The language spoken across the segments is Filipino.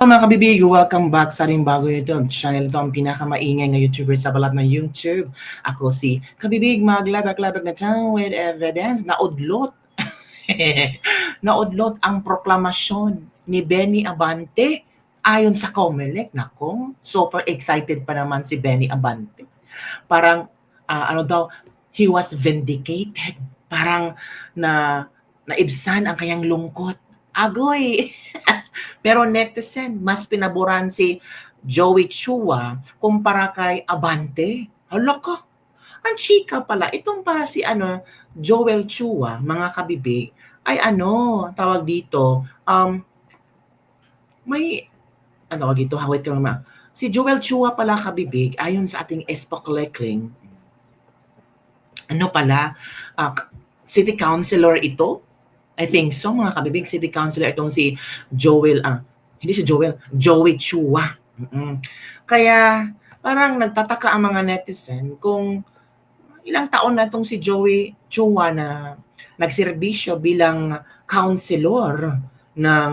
Mga kabibig, welcome back sa ring bago YouTube channel. Ito ang pinakamaingay na YouTuber sa balat ng YouTube. Ako si Kabibig, maglabag-labag na town with evidence. Naudlot. Naudlot ang proklamasyon ni Benny Abante ayon sa COMELEC. Nako, super excited pa naman si Benny Abante. Parang, ano daw, he was vindicated. Parang naibsan ang kanyang lungkot. Agoy! Pero netizen, mas pinaboran si Joey Chua kumpara kay Abante. Hala ka, ang chika pala. Itong para si Joel Chua, mga kabibig, ay tawag dito, may, tawag dito, hawit ka naman. Si Joel Chua pala kabibig, ayon sa ating Espoklekling, pala, city councilor ito. I think so, mga kabibig, city councilor itong si Joel, hindi si Joel, Joey Chua. Kaya parang nagtataka ang mga netizen kung ilang taon na itong si Joey Chua na nagserbisyo bilang councilor ng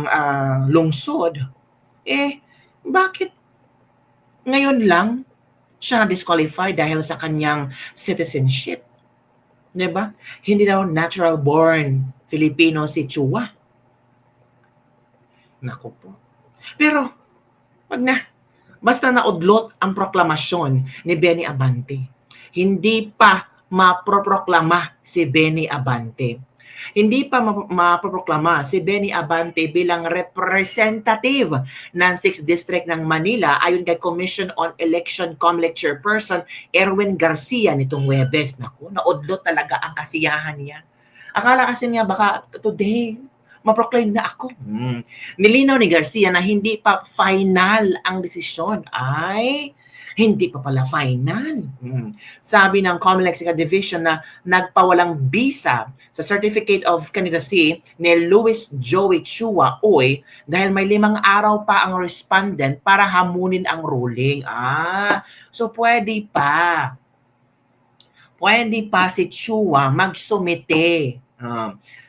lungsod. Bakit ngayon lang siya na-disqualify dahil sa kanyang citizenship? Diba? Hindi daw natural born Filipino si Chua. Naku po. Pero, basta naudlot ang proklamasyon ni Benny Abante. Hindi pa maproproklama si Benny Abante. Hindi pa maproproklama si Benny Abante bilang representative ng 6th District ng Manila ayon kay Commission on Election COMELEC Chairperson Erwin Garcia nitong Huwebes. Naku, naudlot talaga ang kasiyahan niya. Akala kasi niya baka today ma-proclaim na ako. Nilinaw ni Garcia na hindi pa final ang desisyon. Ay, hindi pa pala final. Sabi ng COMELEC Second Division na nagpawalang bisa sa Certificate of Candidacy ni Luis Joey Chua Uy dahil may 5 araw pa ang respondent para hamunin ang ruling. So pwede pa. Pwede pa si Chua magsumite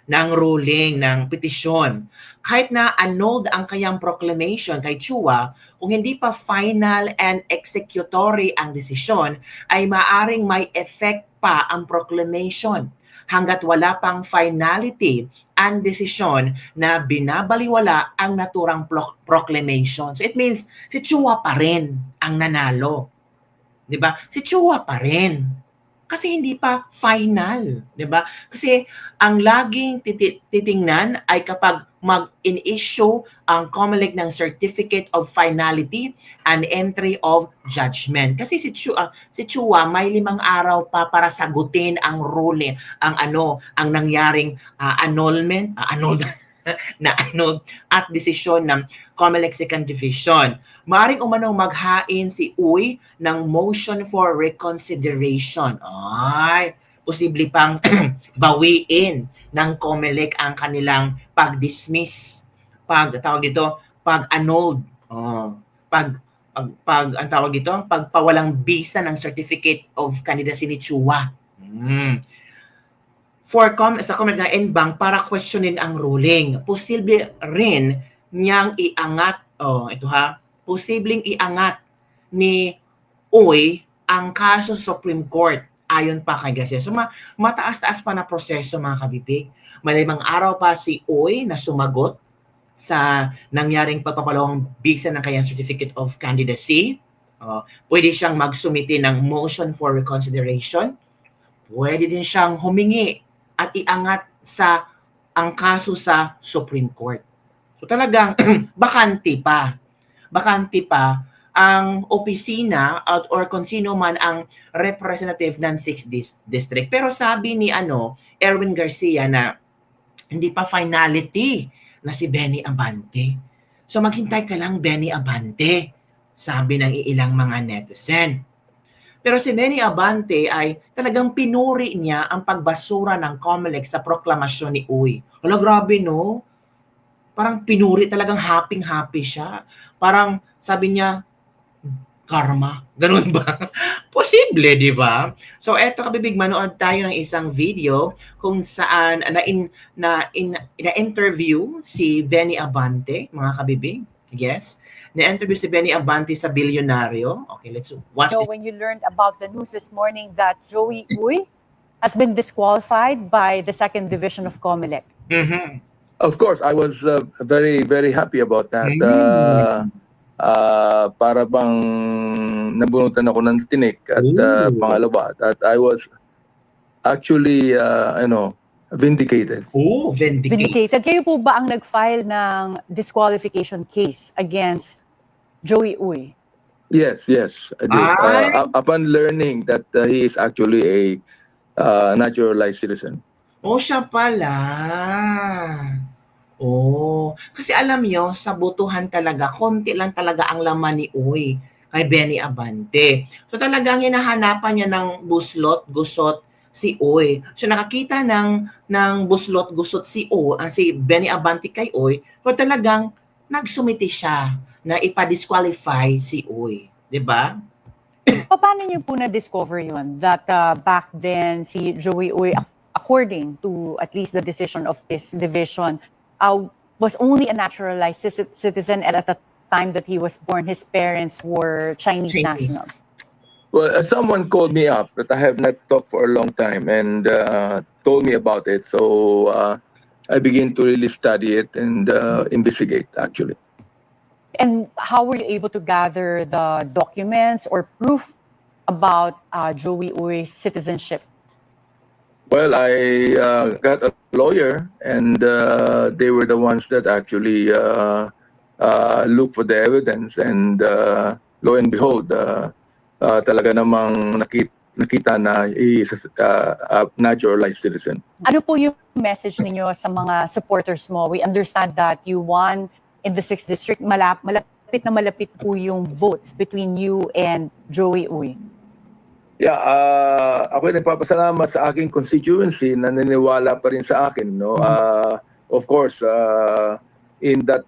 ng ruling, ng petisyon. Kahit na annulled ang kanyang proclamation kay Chua, kung hindi pa final and executory ang desisyon, ay maaring may effect pa ang proclamation hanggat wala pang finality ang desisyon na binabaliwala ang naturang proclamation. So it means si Chua pa rin ang nanalo. 'Di ba? Si Chua pa rin. Kasi hindi pa final, 'di ba? Kasi ang laging titingnan ay kapag mag-in-issue ang COMELEC ng Certificate of Finality and Entry of Judgment. Kasi si Chua may 5 araw pa para sagutin ang ruling, ang nangyaring annulled at desisyon ng COMELEC Second Division. Maaring umanong maghain si Uy ng motion for reconsideration. Ay, posible pang bawiin ng COMELEC ang kanilang pag-dismiss, pag-annulled, pagpawalang bisa ng Certificate of Candidacy ni Chua. Sa COMELEC na NBank para questionin ang ruling. Posible rin niyang iangat, posibleng iangat ni Uy ang kaso sa Supreme Court ayon pa kay Garcia. So mataas-taas pa na proseso, mga kabibig. May 5 araw pa si Uy na sumagot sa nangyaring pagpapalawang bisa ng kanyang Certificate of Candidacy. Pwede siyang magsumite ng motion for reconsideration. Pwede din siyang humingi at iangat ang kaso sa Supreme Court. So talagang bakante pa ang opisina or kung sino man ang representative ng 6th District. Pero sabi ni Erwin Garcia na hindi pa finality na si Benny Abante. So maghintay ka lang, Benny Abante, sabi ng ilang mga netizen. Pero si Benny Abante ay talagang pinuri niya ang pagbasura ng COMELEC sa proklamasyon ni Uy. Wala, grabe no? Parang pinuri, talagang happy siya. Parang sabi niya, karma. Ganun ba? Posible, di ba? So eto, kabibig, manood tayo ng isang video kung saan na-interview si Benny Abante, mga kabibig. Yes? Na-interview si Benny Abante sa Bilyonaryo. Okay, let's watch know, this. when you learned about the news this morning that Joey Uy has been disqualified by the second division of COMELEC. Mhm. Of course, I was very, very happy about that. Mm. Para bang nabunutan ako ng tinik at Ooh. pangalawa, that I was actually, vindicated. Oh, vindicated. Vindicated. Kayo po ba ang nag-file ng disqualification case against Joey Uy? Yes, I did. Ay. Upon learning that he is actually a naturalized citizen. Oh, siya pala. Oh, kasi alam nyo, sa botohan talaga, konti lang talaga ang laman ni Uy kay Benny Abante. So talagang hinahanapan niya ng buslot, gusot si Uy. So nakakita ng buslot, gusot si si Benny Abante kay Uy. So talagang nagsumiti siya na ipa-disqualify si Uy. 'Di ba? Paano niyo po na-discover yun? That back then, si Joey Uy, according to at least the decision of this division, was only a naturalized citizen, and at the time that he was born, his parents were Chinese nationals. Well, someone called me up that I have not talked for a long time and told me about it. So I began to really study it and investigate, actually. And how were you able to gather the documents or proof about Joey Uy's citizenship? Well, I got a lawyer, and they were the ones that actually looked for the evidence. And lo and behold, talaga namang nakita na he is a naturalized citizen. Ano po yung message ninyo sa mga supporters mo? We understand that you won in the 6th District. Malapit na malapit po yung votes between you and Joey Uy. Yeah, ako nagpapasalamat sa aking constituency na naniniwala pa rin sa akin, no. Of course, in that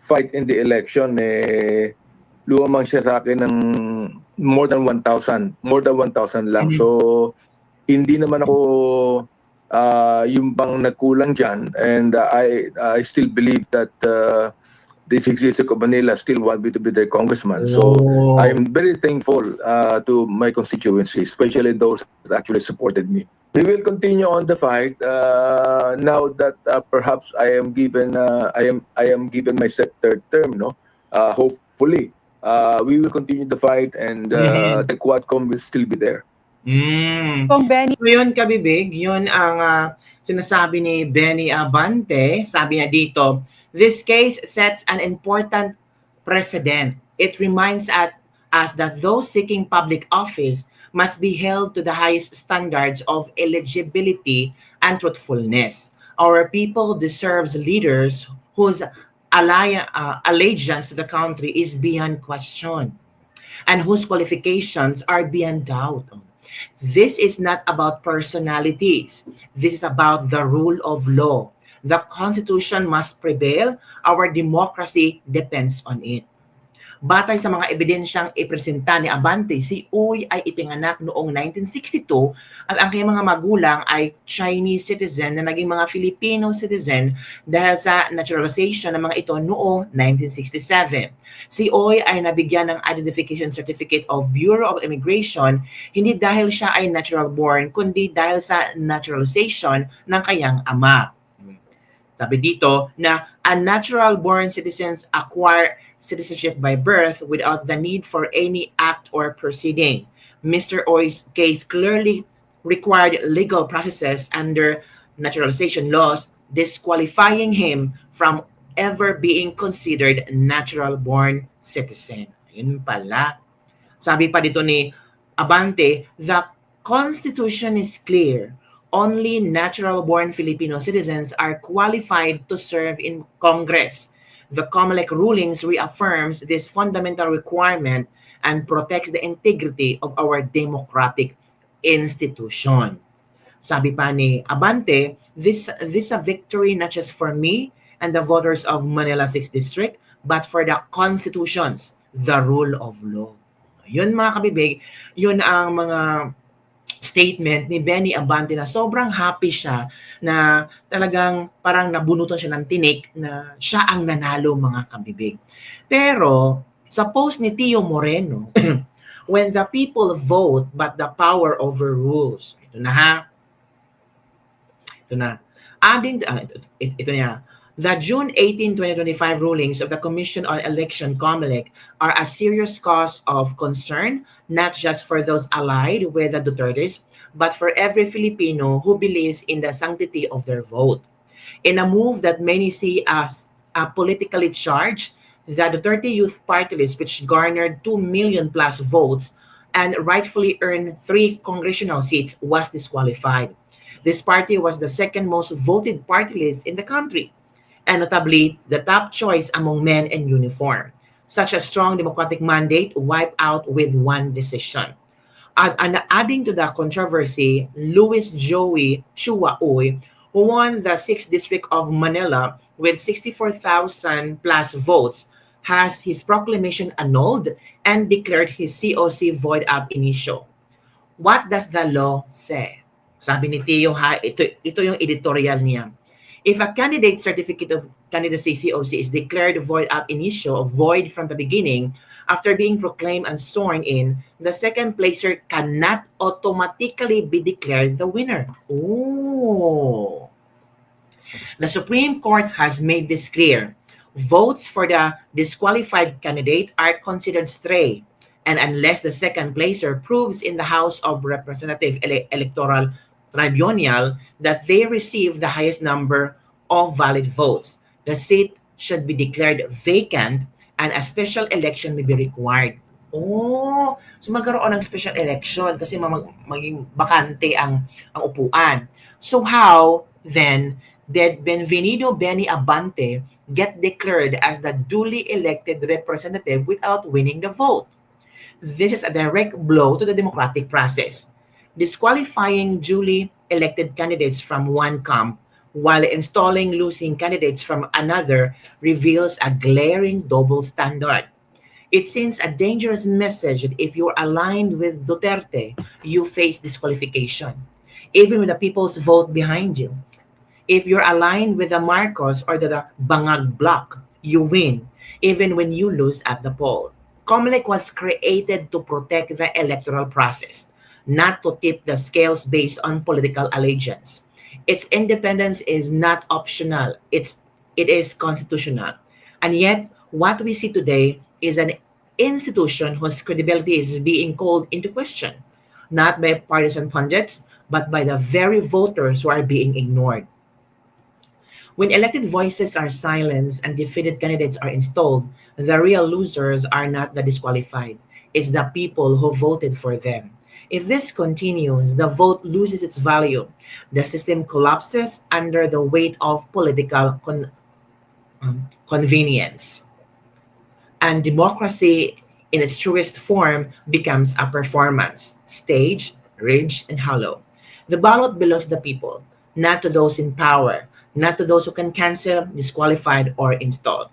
fight in the election, lumamang siya sa akin ng more than 1,000 lang. So hindi naman ako yung bang nagkulang diyan, and I still believe that the 6th District of Manila still want me to be their congressman. So I'm very thankful to my constituency, especially those that actually supported me. We will continue on the fight now that perhaps I am given my third term. No, hopefully we will continue the fight, and the Quadcom will still be there. Kung Benny, So yun, kabibig, yun ang sinasabi ni Benny Abante. Sabi niya dito, this case sets an important precedent. It reminds us that those seeking public office must be held to the highest standards of eligibility and truthfulness. Our people deserves leaders whose allegiance to the country is beyond question and whose qualifications are beyond doubt. This is not about personalities. This is about the rule of law. The Constitution must prevail. Our democracy depends on it. Batay sa mga ebidensyang ipresenta ni Abante, si Uy ay ipinganak noong 1962 at ang kanyang mga magulang ay Chinese citizen na naging mga Filipino citizen dahil sa naturalization ng mga ito noong 1967. Si Uy ay nabigyan ng Identification Certificate of Bureau of Immigration hindi dahil siya ay natural born kundi dahil sa naturalization ng kanyang ama. Sabi dito na unnatural born citizens acquire citizenship by birth without the need for any act or proceeding. Mr. Oy's case clearly required legal processes under naturalization laws, disqualifying him from ever being considered natural-born citizen. Ayun pala. Sabi pa dito ni Abante, the Constitution is clear. Only natural-born Filipino citizens are qualified to serve in Congress. The COMELEC rulings reaffirms this fundamental requirement and protects the integrity of our democratic institution. Sabi pa ni Abante, this is a victory not just for me and the voters of Manila 6th District, but for the constitutions, the rule of law. Yun mga kabibig, yun ang mga statement ni Benny Abante na sobrang happy siya na talagang parang nabunutan siya ng tinik na siya ang nanalo mga kabibig. Pero sa post ni Tio Moreno, when the people vote but the power overrules. Ito na ha. Ito na. Adding, ito niya. The June 18, 2025 rulings of the Commission on Election, COMELEC, are a serious cause of concern, not just for those allied with the Dutertes, but for every Filipino who believes in the sanctity of their vote. In a move that many see as politically charged, the Duterte Youth Party list, which garnered 2 million plus votes and rightfully earned 3 congressional seats, was disqualified. This party was the second most voted party list in the country, and notably the top choice among men in uniform. Such a strong democratic mandate wiped out with one decision. And adding to the controversy, Luis Joey Chua Uy, who won the 6th District of Manila with 64,000 plus votes, has his proclamation annulled and declared his COC void ab initio. What does the law say? Sabi ni Tio ha, ito yung editorial niya. If a candidate's certificate of candidacy COC is declared void ab initio, void from the beginning, after being proclaimed and sworn in, the second placer cannot automatically be declared the winner. Oh. The Supreme Court has made this clear. Votes for the disqualified candidate are considered stray, and unless the second placer proves in the House of Representative Electoral Tribunal that they received the highest number of valid votes, the seat should be declared vacant and a special election may be required. Oh, so magkaroon ng special election kasi maging bakante ang upuan. So how then did Benvenido Benny Abante get declared as the duly elected representative without winning the vote? This is a direct blow to the democratic process. Disqualifying duly elected candidates from one camp while installing losing candidates from another reveals a glaring double standard. It sends a dangerous message that if you're aligned with Duterte, you face disqualification, even with the people's vote behind you. If you're aligned with the Marcos or the Bangag bloc, you win, even when you lose at the poll. COMELEC was created to protect the electoral process, not to tip the scales based on political allegiance. Its independence is not optional, it is constitutional. And yet, what we see today is an institution whose credibility is being called into question, not by partisan pundits, but by the very voters who are being ignored. When elected voices are silenced and defeated candidates are installed, the real losers are not the disqualified. It's the people who voted for them. If this continues, the vote loses its value. The system collapses under the weight of political convenience. And democracy in its truest form becomes a performance, staged, rigged, and hollow. The ballot belongs to the people, not to those in power, not to those who can cancel, disqualified, or install.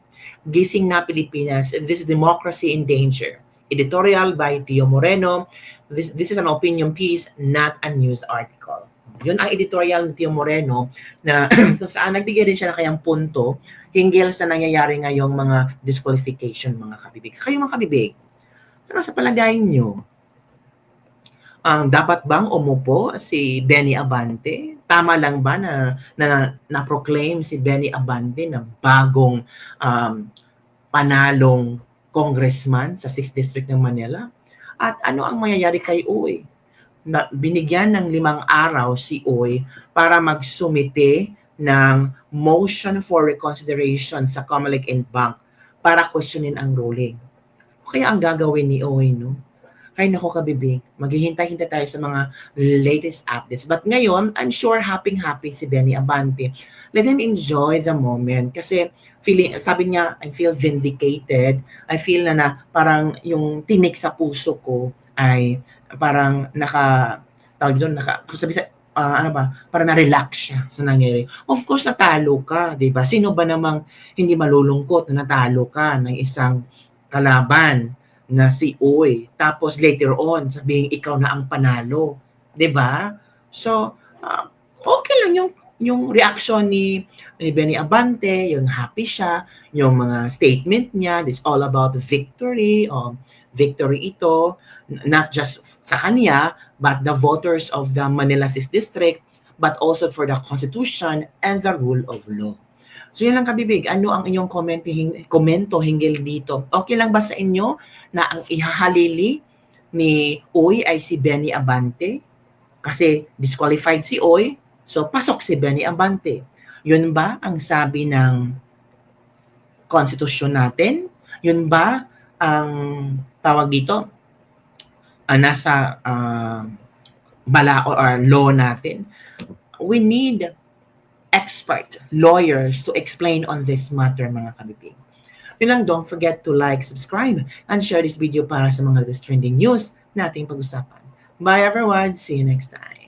Gising na Pilipinas, this is democracy in danger. Editorial by Tio Moreno. This is an opinion piece, not a news article. Yun ang editorial ni Tio Moreno na kung saan nagbigay rin siya na kayang punto hinggil sa nangyayari ngayong mga disqualification, mga kabibig. Kayo mga kabibig, ano sa palagay nyo? Dapat bang umupo si Benny Abante? Tama lang ba na proclaim si Benny Abante na bagong panalong congressman sa 6th District ng Manila? At ano ang mangyayari kay Uy? Na binigyan ng 5 araw si Uy para magsumite ng motion for reconsideration sa COMELEC and Bank para questionin ang ruling. Kaya ang gagawin ni Uy, no? Ay nako kabibig, maghihintay-hintay tayo sa mga latest updates. But ngayon, I'm sure happy si Benny Abante. Let him enjoy the moment kasi sabi niya, I feel vindicated. I feel na parang yung tinik sa puso ko ay parang parang na-relax siya sa nangyari. Of course, natalo ka, di ba? Sino ba namang hindi malulungkot na natalo ka ng isang kalaban na si Uy. Tapos later on, sabihin ikaw na ang panalo. 'di ba? So, okay lang yung reaction ni Benny Abante, yung happy siya, yung mga statement niya, it's all about victory, victory ito, not just sa kanya, but the voters of the Manila 6th District, but also for the Constitution and the rule of law. So yun lang kabibig, ano ang inyong komento hinggil dito? Okay lang ba sa inyo na ang ihahalili ni Uy ay si Benny Abante? Kasi disqualified si Uy, so pasok si Benny Abante. Yun ba ang sabi ng konstitusyon natin? Yun ba ang tawag dito? Nasa bala or law natin? We need expert lawyers to explain on this matter, mga kabibig. Yun lang, don't forget to like, subscribe, and share this video para sa mga latest trending news na ating pag-usapan. Bye everyone! See you next time!